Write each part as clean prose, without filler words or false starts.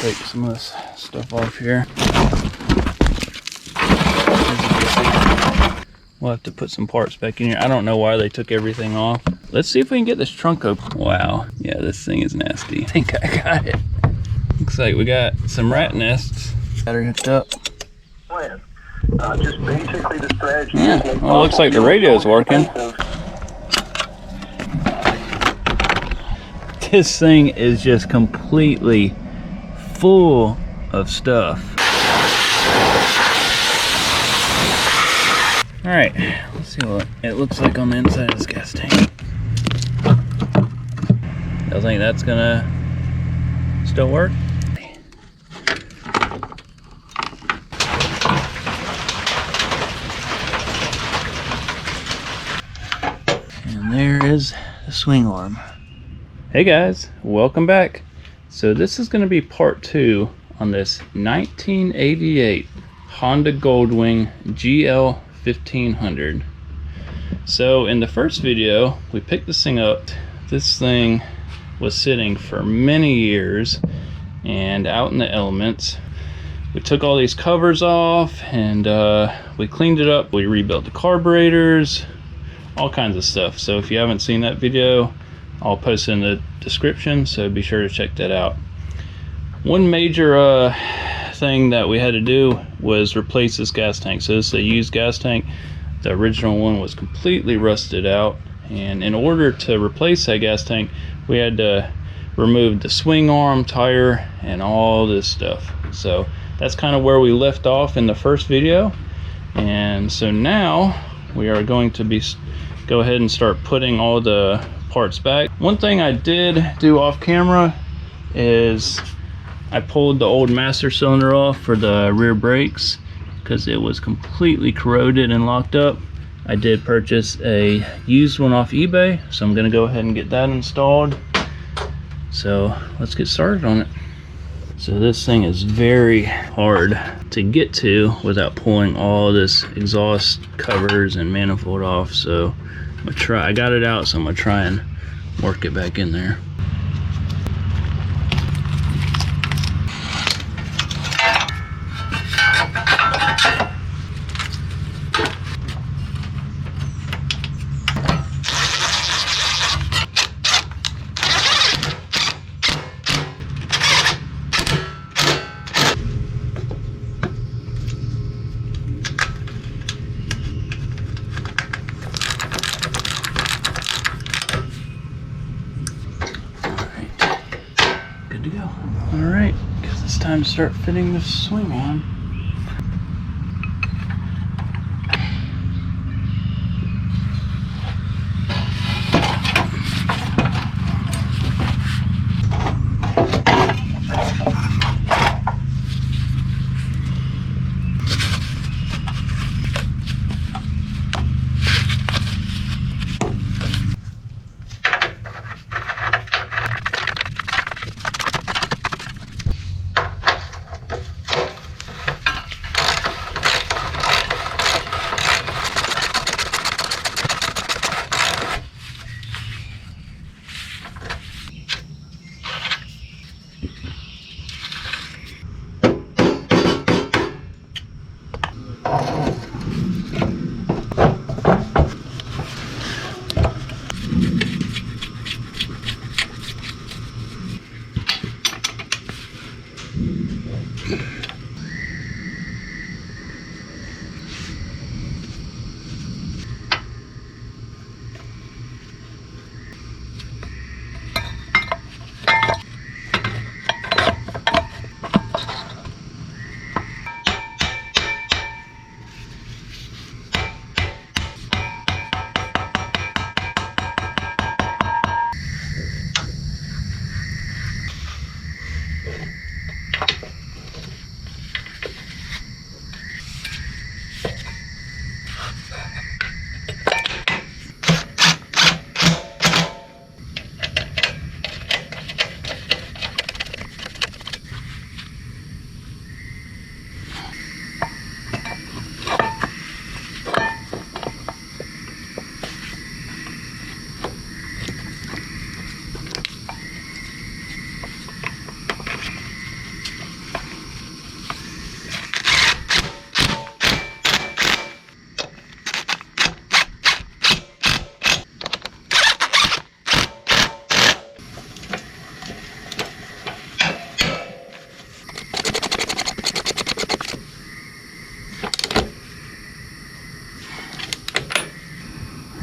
take some of this stuff off here. We'll have to put some parts back in here. I don't know why they took everything off. Let's see if we can get this trunk open. Wow, yeah, this thing is nasty. I think I got it. Looks like we got some rat nests. Got her hooked up. Just basically the strategy. Yeah, well, it looks like the radio's working. This thing is just completely full of stuff. All right, let's see what it looks like on the inside of this gas tank. I think that's gonna still work. And there is the swing arm. Hey guys, welcome back. So this is gonna be part 2 on this 1988 Honda Goldwing Gl1500. So in the first video, we picked this thing up. This thing was sitting for many years and out in the elements. We took all these covers off and we cleaned it up. We rebuilt the carburetors, all kinds of stuff. So if you haven't seen that video, I'll post it in the description, so be sure to check that out. One major thing that we had to do was replace this gas tank. So this is a used gas tank. The original one was completely rusted out, and in order to replace that gas tank, we had to remove the swing arm, tire, and all this stuff. So that's kind of where we left off in the first video, and so now we are going to go ahead and start putting all the parts back. One thing I did do off camera is I pulled the old master cylinder off for the rear brakes because it was completely corroded and locked up. I did purchase a used one off eBay, so I'm gonna go ahead and get that installed. So let's get started on it. So this thing is very hard to get to without pulling all this exhaust covers and manifold off. So I'm gonna try, I got it out, so I'm gonna try and work it back in there. Good to go. All right, because it's time to start fitting the swing on.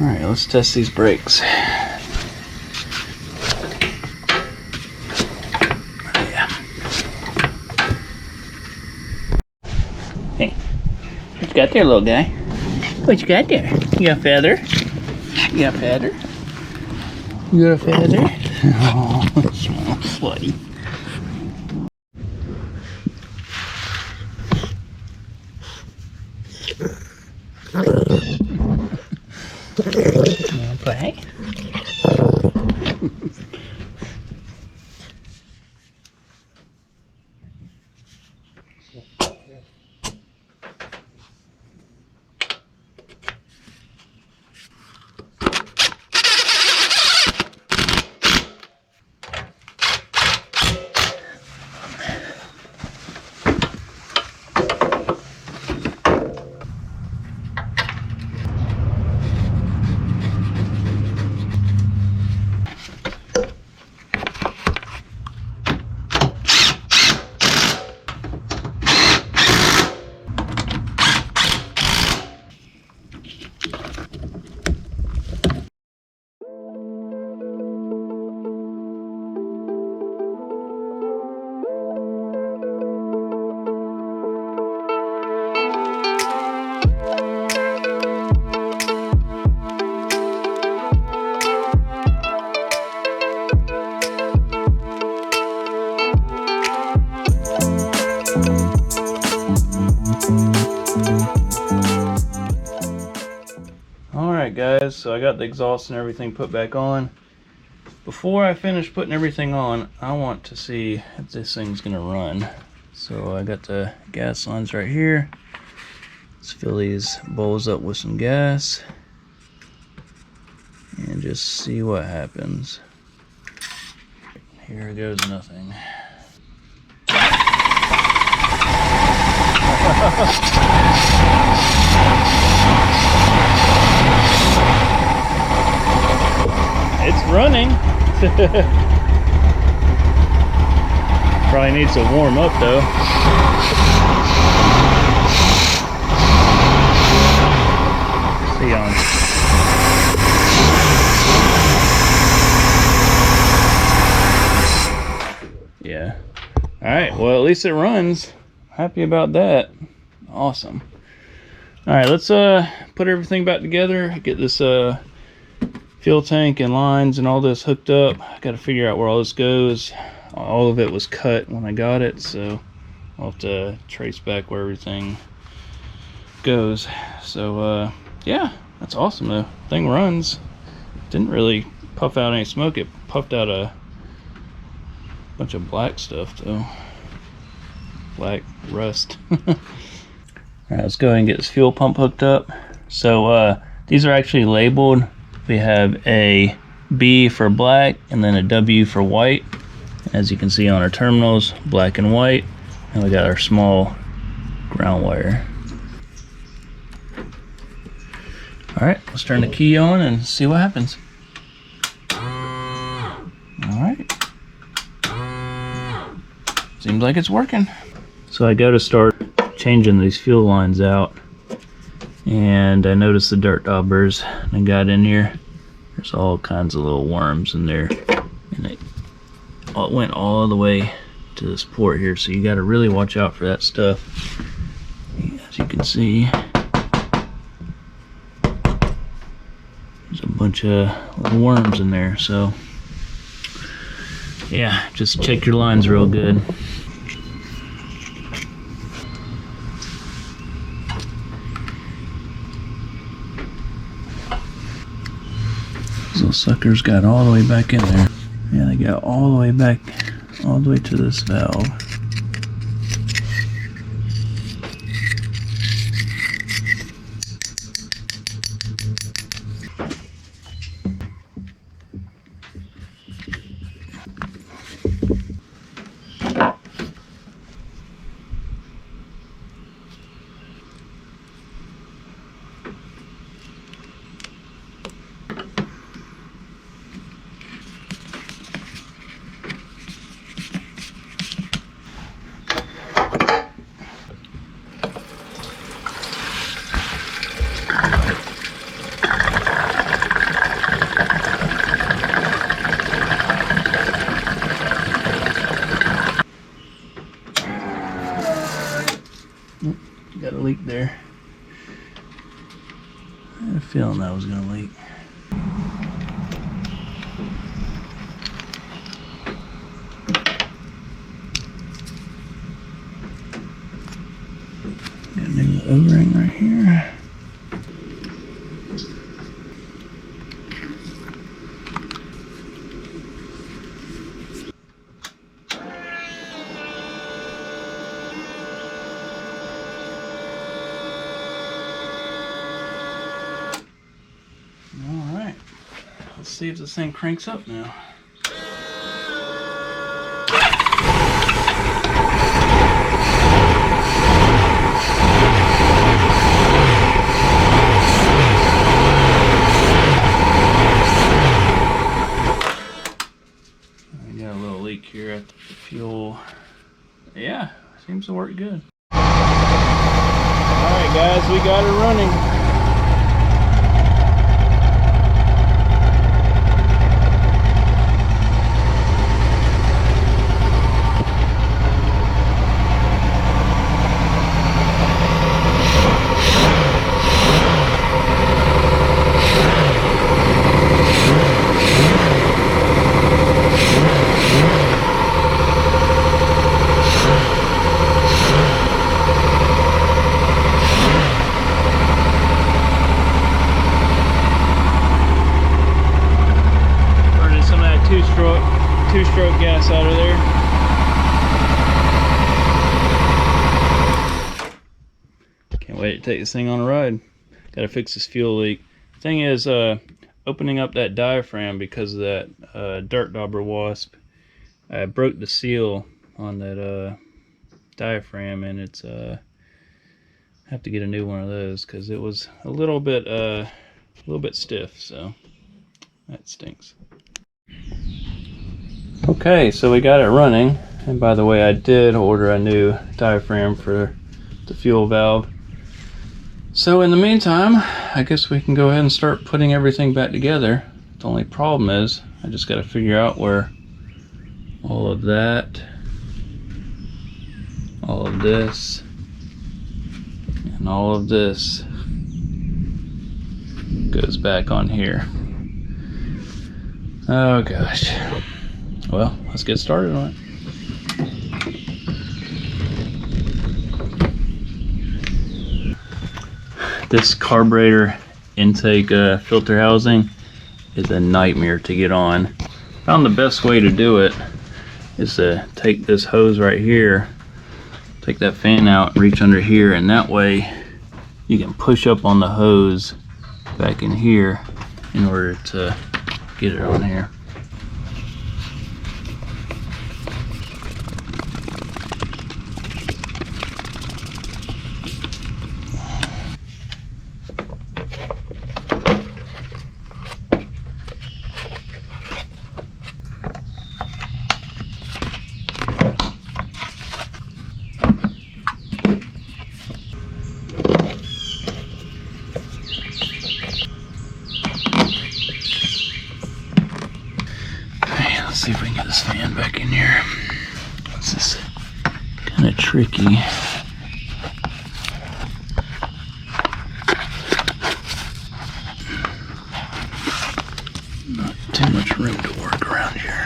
Alright, let's test these brakes. Hey, what you got there, little guy? What you got there? You got a feather? You got a feather? You got a feather? Oh, sweaty. You wanna play? Alright guys, so I got the exhaust and everything put back on. Before I finish putting everything on, I want to see if this thing's gonna run. So I got the gas lines right here. Let's fill these bowls up with some gas and just see what happens. Here goes nothing. It's running. Probably needs to warm up though. See on. Yeah. Alright, well at least it runs. Happy about that. Awesome. Alright, let's put everything back together, get this fuel tank and lines and all this hooked up. I gotta figure out where all this goes. All of it was cut when I got it, so I'll have to trace back where everything goes. So yeah, that's awesome though. Thing runs. Didn't really puff out any smoke. It puffed out a bunch of black stuff though. Black rust. Alright, let's go ahead and get this fuel pump hooked up. So these are actually labeled. We have a B for black and then a W for white. As you can see on our terminals, black and white. And we got our small ground wire. Alright, let's turn the key on and see what happens. Alright. Seems like it's working. So I go to start changing these fuel lines out. And I noticed the dirt daubers I got in here. There's all kinds of little worms in there. And it went all the way to this port here. So you got to really watch out for that stuff. As you can see, there's a bunch of little worms in there. So yeah, just check your lines real good. So suckers got all the way back in there. Yeah, they got all the way back, all the way to this valve. leak there. I had a feeling that was gonna leak. Got a new O-ring right here. Alright, let's see if this thing cranks up now. I got a little leak here at the fuel. Yeah, seems to work good. Alright guys, we got it running. Two-stroke gas out of there. Can't wait to take this thing on a ride. Gotta fix this fuel leak. Thing is, opening up that diaphragm because of that dirt dauber wasp, I broke the seal on that diaphragm, and it's have to get a new one of those because it was a little bit stiff, so that stinks. Okay, so we got it running, and by the way, I did order a new diaphragm for the fuel valve. So in the meantime, I guess we can go ahead and start putting everything back together. The only problem is, I just got to figure out where all of that, all of this, and all of this goes back on here. Oh gosh. Well, let's get started on it. This carburetor intake filter housing is a nightmare to get on. Found the best way to do it is to take this hose right here, take that fan out, reach under here, and that way you can push up on the hose back in here in order to get it on here. Let's see if we can get this fan back in here. This is kind of tricky. Not too much room to work around here.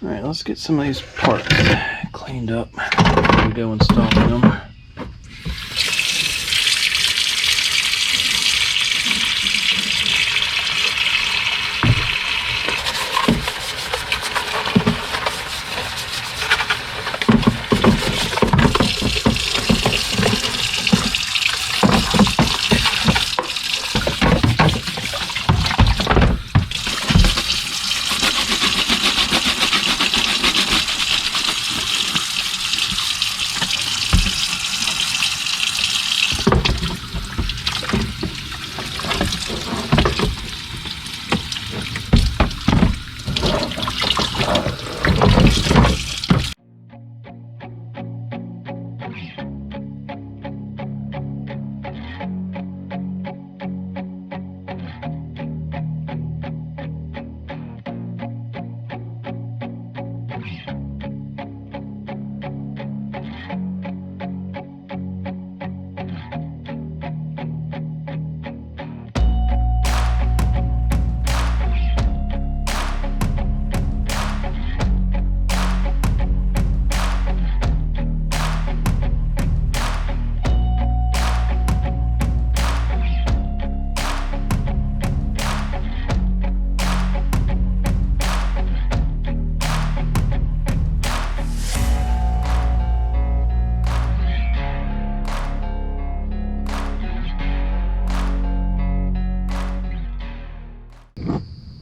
Alright, let's get some of these parts cleaned up before we go installing them.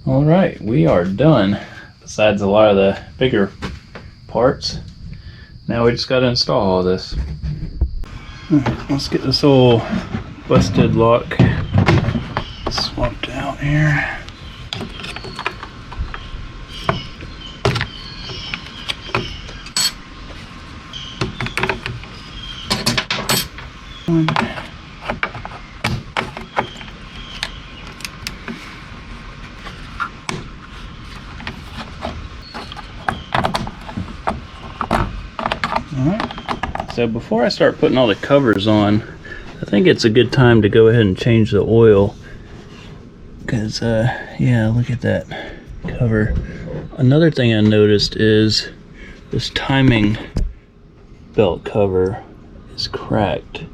All right, we are done. Besides a lot of the bigger parts, now we just got to install all this. Let's get this old busted lock swapped out here. So before I start putting all the covers on, I think it's a good time to go ahead and change the oil. Because, yeah, look at that cover. Another thing I noticed is this timing belt cover is cracked.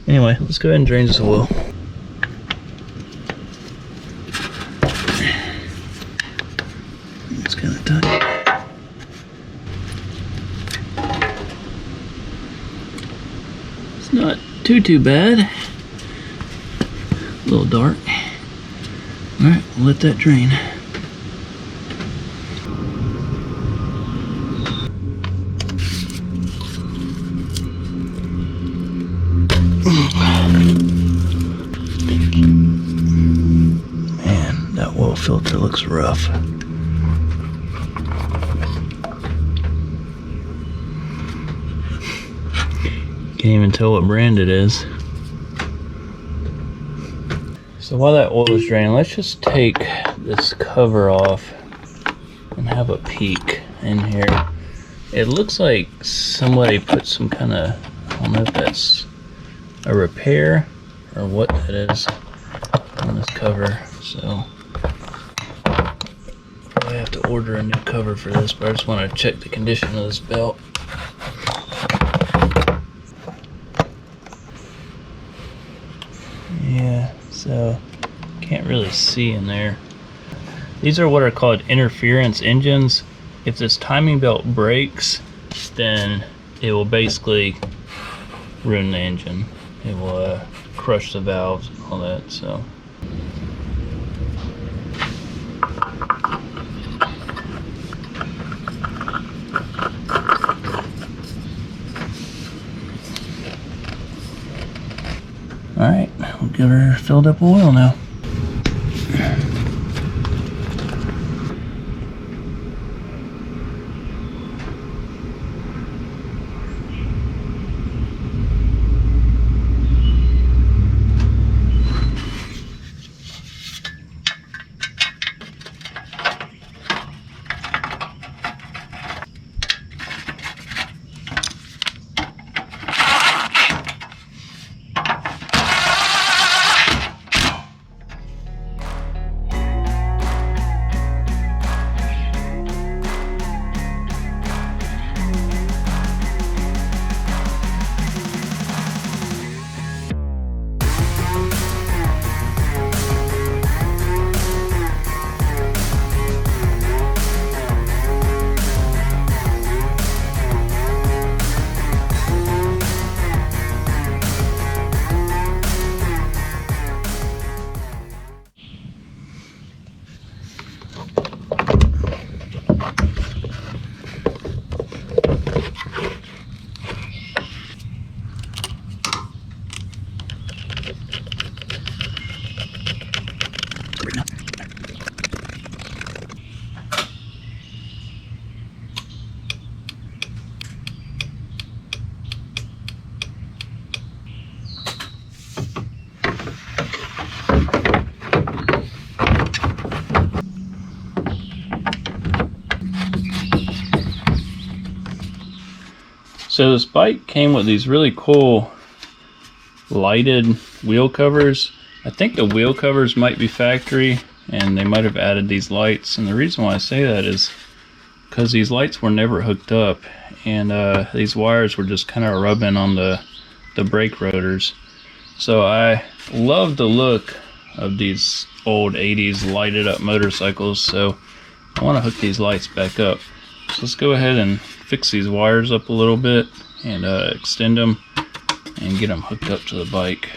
Anyway, let's go ahead and drain this oil. It's kind of tight. It's not too bad. A little dark. Alright, we'll let that drain. Man, that oil filter looks rough. Can't even tell what brand it is. So while that oil is draining, let's just take this cover off and have a peek in here. It looks like somebody put some kind of, I don't know if that's a repair or what that is on this cover. So probably have to order a new cover for this, but I just want to check the condition of this belt. Yeah, so can't really see in there. These are what are called interference engines. If this timing belt breaks, then it will basically ruin the engine. It will crush the valves and all that. So alright, we'll give her filled up oil now. So this bike came with these really cool lighted wheel covers. I think the wheel covers might be factory and they might have added these lights. And the reason why I say that is because these lights were never hooked up and these wires were just kind of rubbing on the brake rotors. So I love the look of these old 80s lighted up motorcycles, so I want to hook these lights back up. So let's go ahead and fix these wires up a little bit and extend them and get them hooked up to the bike.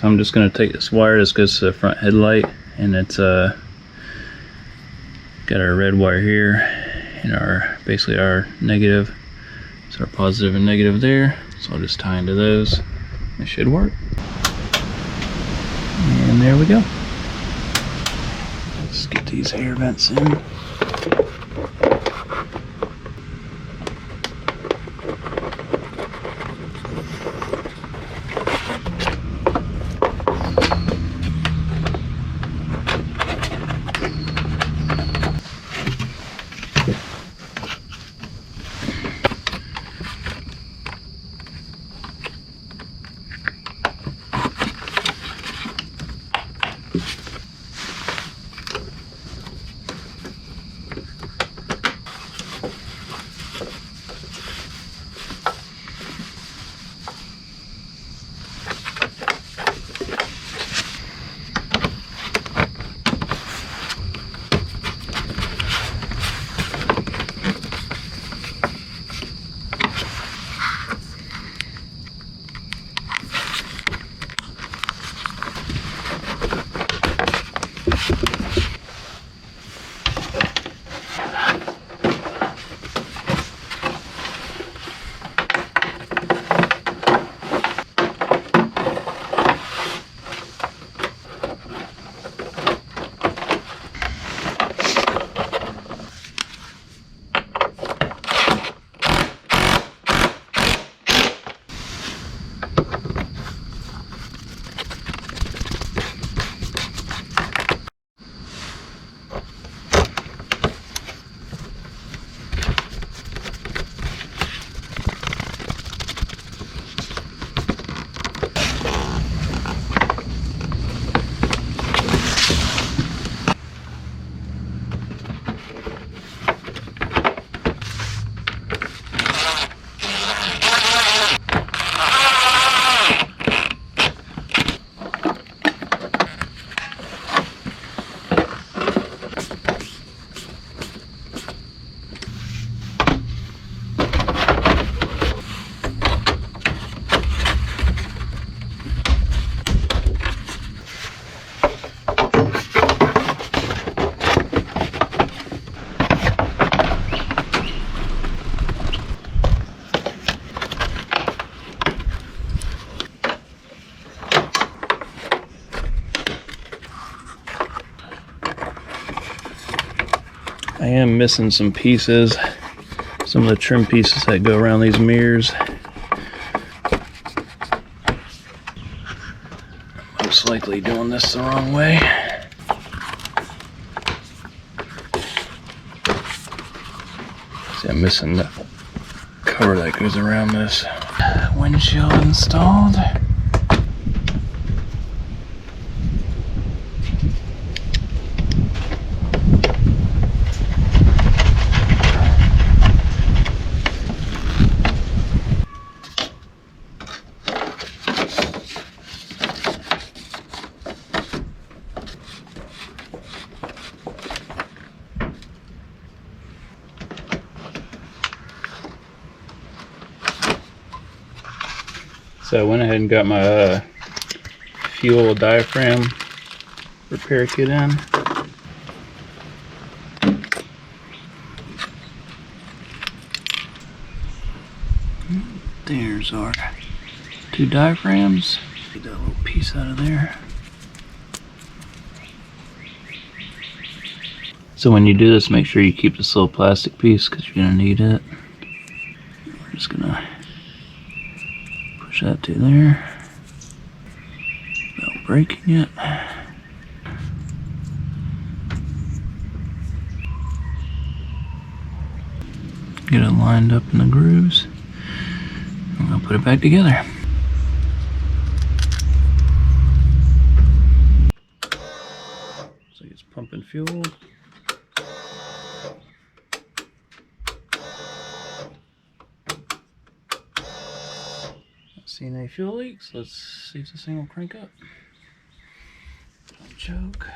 So I'm just going to take this wire. This goes to the front headlight, and it's got our red wire here and our basically our negative. So our positive and negative there. So I'll just tie into those. It should work. And there we go. Let's get these air vents in. I am missing some pieces, some of the trim pieces that go around these mirrors. Most likely doing this the wrong way. See, I'm missing the cover that goes around this. Windshield installed. So I went ahead and got my fuel diaphragm repair kit in. There's our 2 diaphragms. Get that little piece out of there. So when you do this, make sure you keep this little plastic piece because you're going to need it. We're just going to push that to there without breaking it. Get it lined up in the grooves. I'm going to put it back together. So it's pumping fuel. Seeing any fuel leaks? Let's see if this thing will crank up. Don't choke.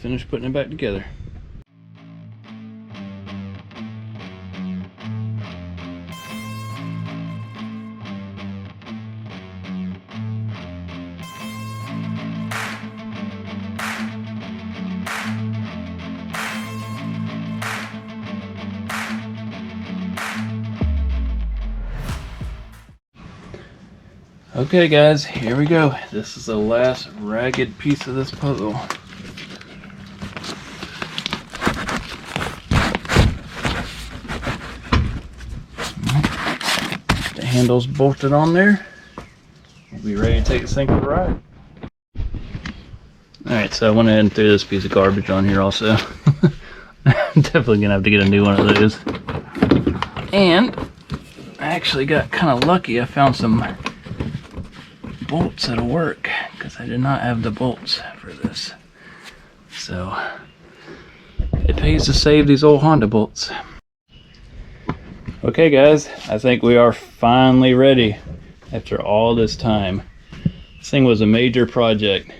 finish putting it back together. Okay guys, here we go. This is the last ragged piece of this puzzle. The handle's bolted on there. We'll be ready to take this thing for a ride. Alright, so I went ahead and threw this piece of garbage on here also. I'm definitely gonna have to get a new one of those. And I actually got kind of lucky. I found some bolts that'll work because I did not have the bolts for this. So it pays to save these old Honda bolts. Okay guys, I think we are finally ready after all this time. This thing was a major project.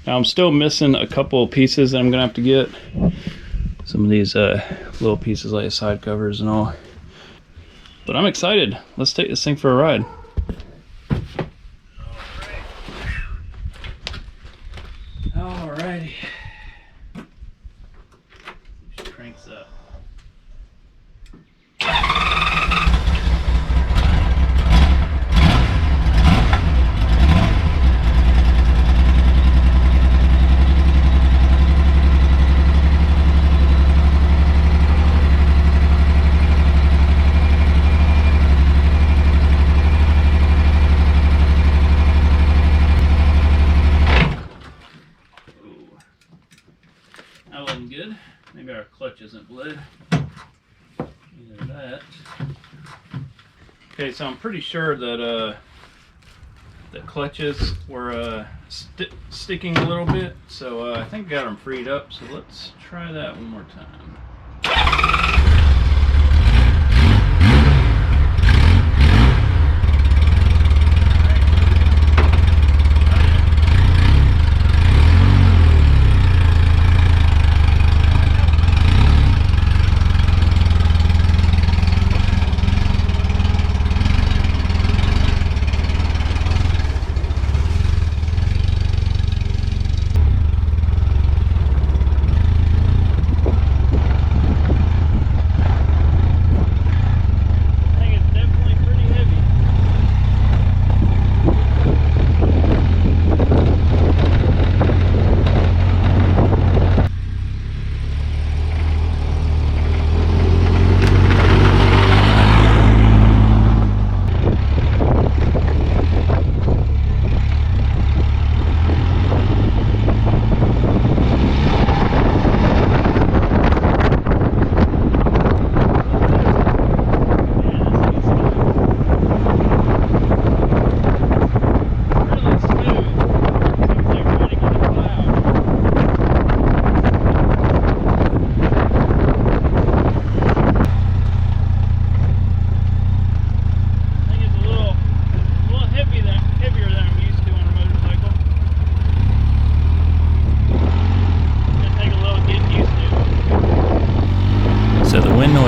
Now I'm still missing a couple of pieces that I'm gonna have to get. Some of these little pieces like side covers and all. But I'm excited. Let's take this thing for a ride. Alrighty. She cranks up. That wasn't good. Maybe our clutch isn't bled. Either that. Okay, so I'm pretty sure that the clutches were sticking a little bit. So I think I got them freed up. So let's try that one more time.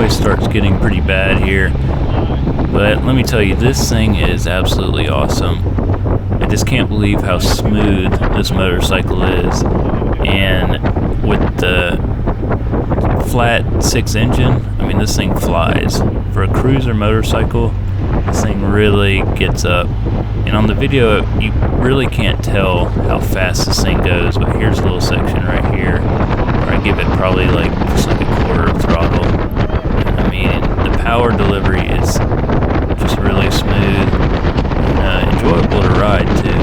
Starts getting pretty bad here, but let me tell you, this thing is absolutely awesome. I just can't believe how smooth this motorcycle is, and with the flat 6 engine, I mean, this thing flies. For a cruiser motorcycle, this thing really gets up, and on the video you really can't tell how fast this thing goes, but here's a little section right here where I give it probably just like a quarter of throttle. I mean, the power delivery is just really smooth, enjoyable to ride too.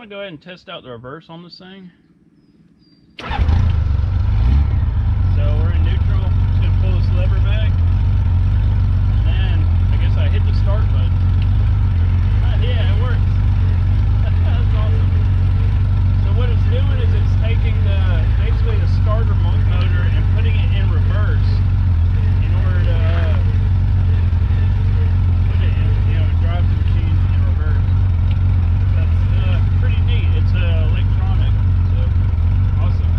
to go ahead and test out the reverse on this thing. So we're in neutral. Just gonna pull this lever back, and then I guess I hit the start button. Yeah, it works. That's awesome. So what it's doing is it's taking basically the starter motor and putting it in reverse in order to put it in, drive the machine in reverse. That's pretty neat. It's electronic, so awesome.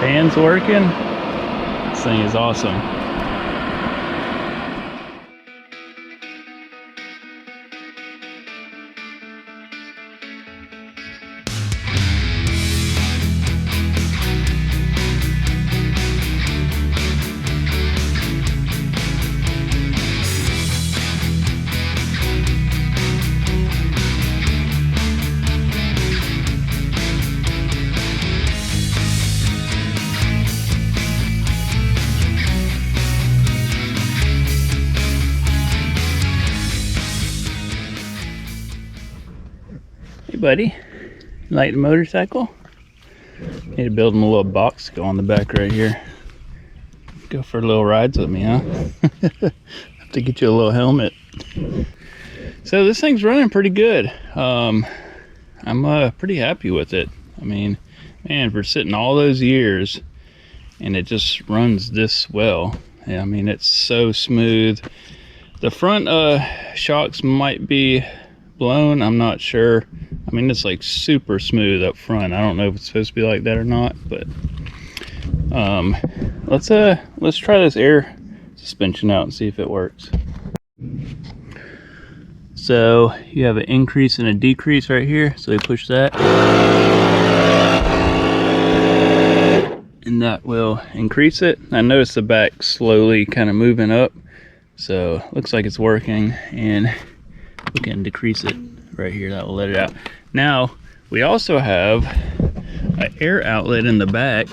Fan's working. This thing is awesome. Hey buddy, you like the motorcycle? Need to build him a little box to go on the back right here. Go for little rides with me, huh? Have to get you a little helmet. So this thing's running pretty good. I'm pretty happy with it. I mean, man, for sitting all those years and it just runs this well. Yeah, I mean, it's so smooth. The front shocks might be blown, I'm not sure. I mean, it's like super smooth up front. I don't know if it's supposed to be like that or not, but let's try this air suspension out and see if it works. So you have an increase and a decrease right here, so we push that and that will increase it. I notice the back slowly kind of moving up, so looks like it's working, and we can decrease it right here. That will let it out. Now we also have an air outlet in the back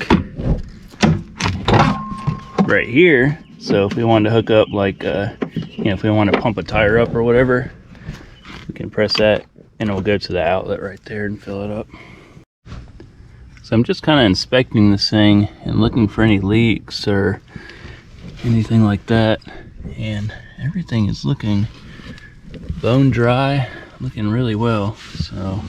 right here, so if we wanted to hook up, like if we want to pump a tire up or whatever, we can press that and it will go to the outlet right there and fill it up. So I'm just kind of inspecting this thing and looking for any leaks or anything like that, and everything is looking bone dry, looking really well. So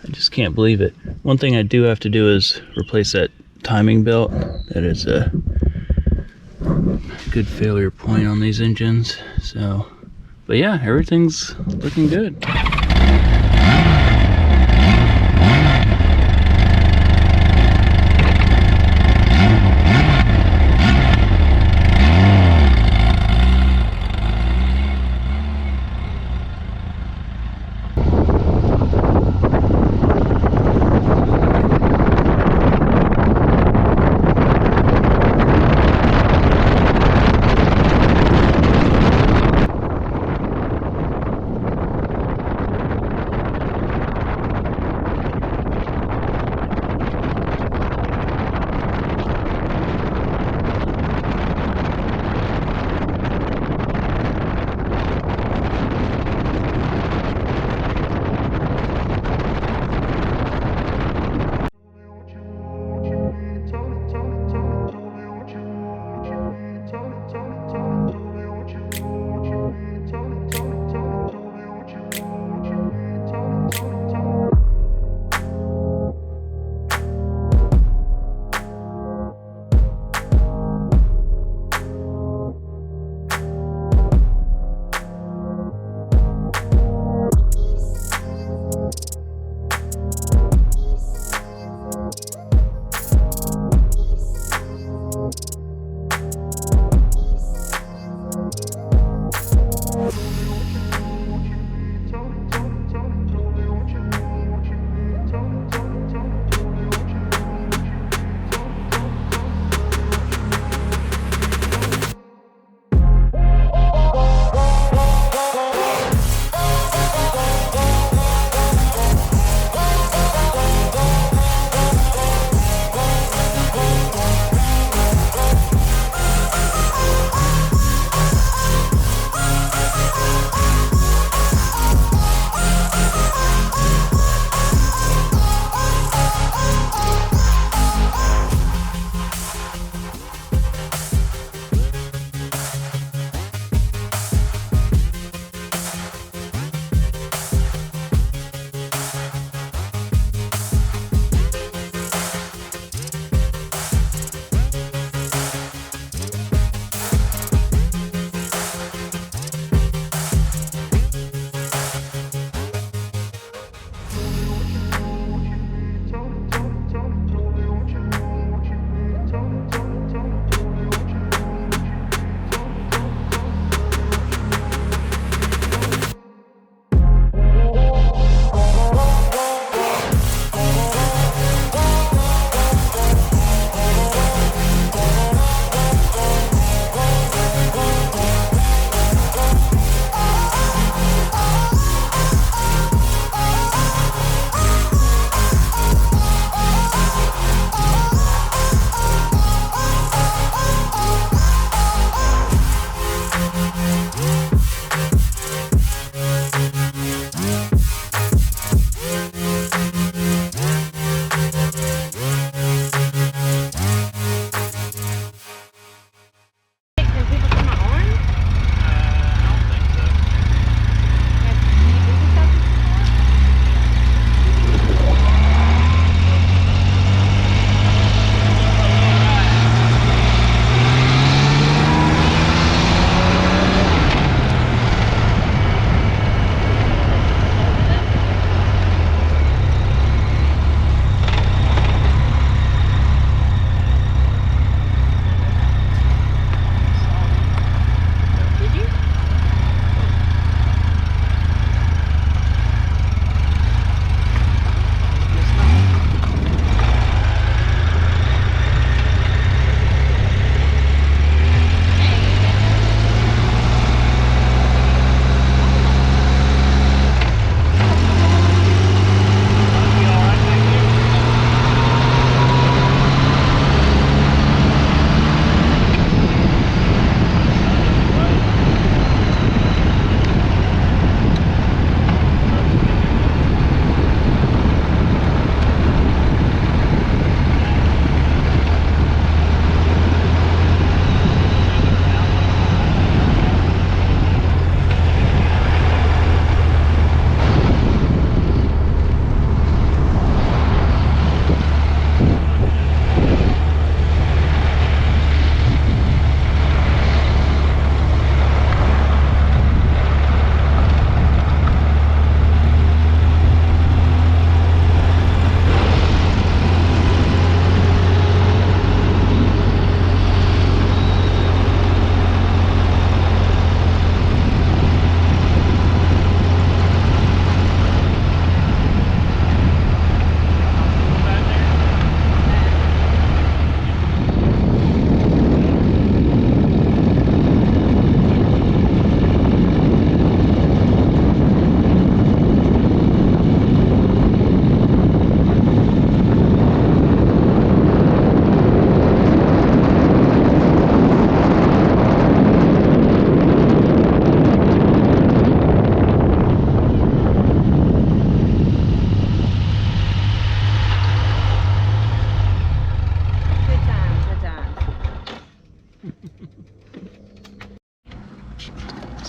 I just can't believe it. One thing I do have to do is replace that timing belt. That is a good failure point on these engines. So, but yeah, everything's looking good.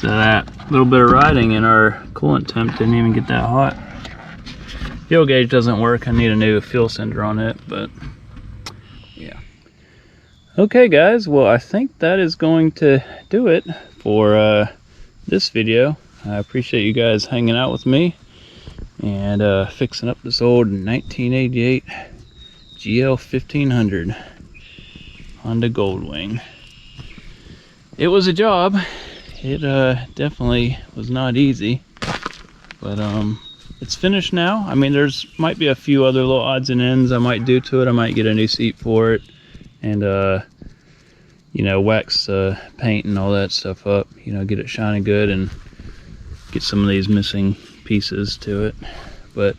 So that little bit of riding and our coolant temp didn't even get that hot. Fuel gauge doesn't work. I need a new fuel sender on it, but yeah. Okay guys, well I think that is going to do it for this video. I appreciate you guys hanging out with me and fixing up this old 1988 Gl1500 Honda Goldwing. It was a job. It definitely was not easy, but it's finished now. I mean, there's might be a few other little odds and ends I might do to it. I might get a new seat for it and you know, wax paint and all that stuff up, you know, get it shining good and get some of these missing pieces to it. But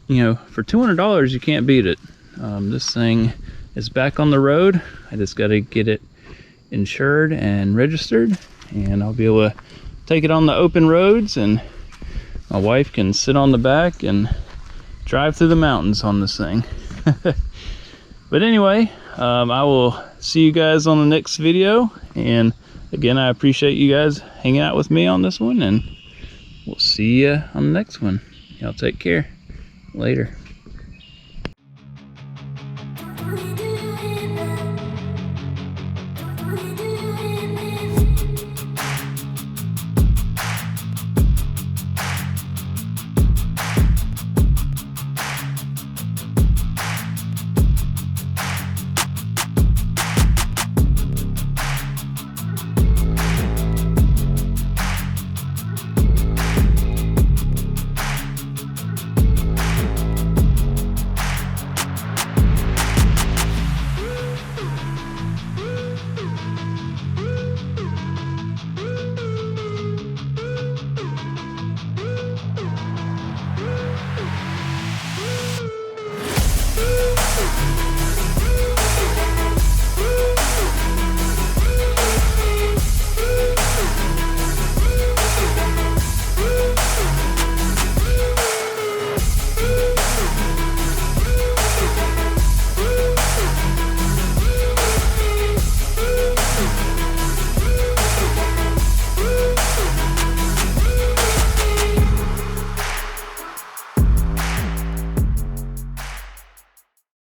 you know, for $200 you can't beat it. This thing is back on the road. I just got to get it insured and registered, and I'll be able to take it on the open roads, and my wife can sit on the back and drive through the mountains on this thing. But anyway, I will see you guys on the next video, and again I appreciate you guys hanging out with me on this one, and we'll see you on the next one. Y'all take care. Later.